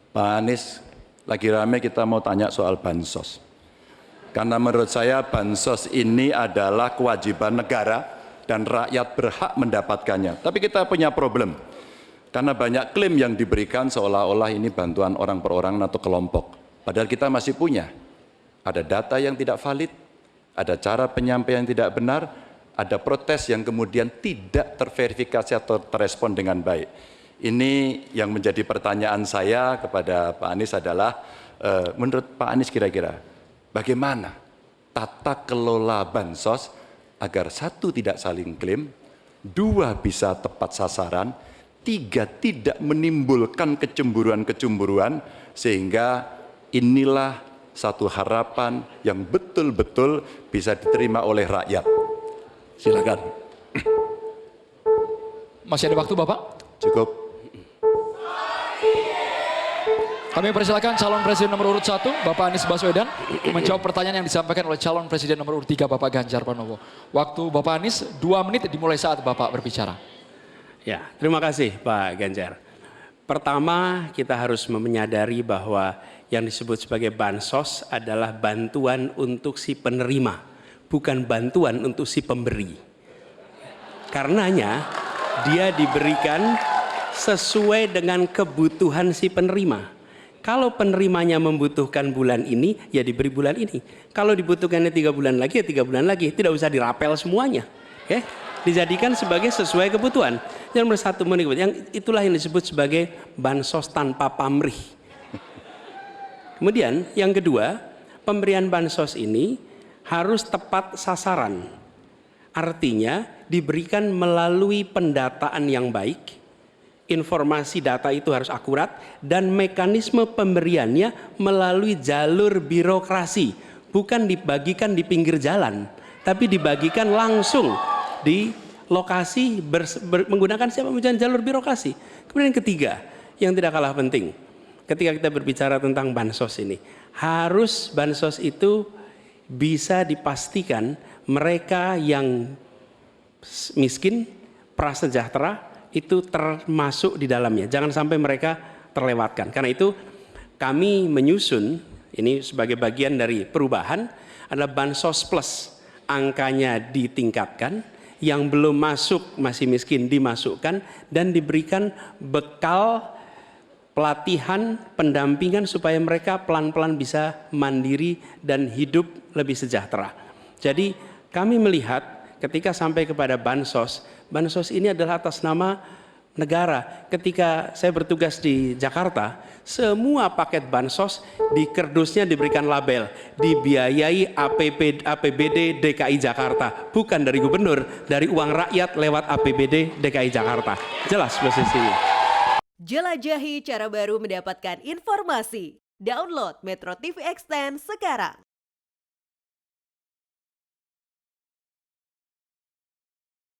Pak Anies, lagi rame kita mau tanya soal bansos. Karena menurut saya bansos ini adalah kewajiban negara dan rakyat berhak mendapatkannya. Tapi kita punya problem. Karena banyak klaim yang diberikan seolah-olah ini bantuan orang per orang atau kelompok. Padahal kita masih punya. Ada data yang tidak valid, ada cara penyampaian yang tidak benar, ada protes yang kemudian tidak terverifikasi atau terrespon dengan baik. Ini yang menjadi pertanyaan saya kepada Pak Anies adalah, menurut Pak Anies kira-kira bagaimana tata kelola bansos agar satu tidak saling klaim, dua bisa tepat sasaran, tiga tidak menimbulkan kecemburuan-kecemburuan, sehingga inilah satu harapan yang betul-betul bisa diterima oleh rakyat. Silakan. Masih ada waktu Bapak? Cukup. Kami persilakan calon presiden nomor urut 1, Bapak Anies Baswedan, menjawab pertanyaan yang disampaikan oleh calon presiden nomor urut 3, Bapak Ganjar Pranowo. Waktu Bapak Anies 2 menit dimulai saat Bapak berbicara. Ya, terima kasih Pak Ganjar. Pertama, kita harus menyadari bahwa yang disebut sebagai bansos adalah bantuan untuk si penerima, bukan bantuan untuk si pemberi. Karenanya, dia diberikan sesuai dengan kebutuhan si penerima. Kalau penerimanya membutuhkan bulan ini, ya diberi bulan ini. Kalau dibutuhkannya 3 bulan lagi, ya 3 bulan lagi. Tidak usah dirapel semuanya. Okay? Dijadikan sebagai sesuai kebutuhan. Yang nomor 1, yang itulah yang disebut sebagai bansos tanpa pamrih. Kemudian yang kedua, pemberian bansos ini harus tepat sasaran. Artinya diberikan melalui pendataan yang baik, informasi data itu harus akurat, dan mekanisme pemberiannya melalui jalur birokrasi. Bukan dibagikan di pinggir jalan, tapi dibagikan langsung di lokasi menggunakan siapa menggunakan jalur birokrasi. Kemudian yang ketiga, yang tidak kalah penting, ketika kita berbicara tentang bansos ini, harus bansos itu bisa dipastikan mereka yang miskin, prasejahtera itu termasuk di dalamnya. Jangan sampai mereka terlewatkan. Karena itu kami menyusun ini sebagai bagian dari perubahan adalah bansos plus, angkanya ditingkatkan, yang belum masuk masih miskin dimasukkan dan diberikan bekal pelatihan, pendampingan supaya mereka pelan-pelan bisa mandiri dan hidup lebih sejahtera. Jadi kami melihat ketika sampai kepada bansos, bansos ini adalah atas nama negara. Ketika saya bertugas di Jakarta, semua paket bansos di kerdusnya diberikan label dibiayai APBD DKI Jakarta, bukan dari gubernur, dari uang rakyat lewat APBD DKI Jakarta. Jelas posisinya. Jelajahi cara baru mendapatkan informasi. Download Metro TV Extend sekarang.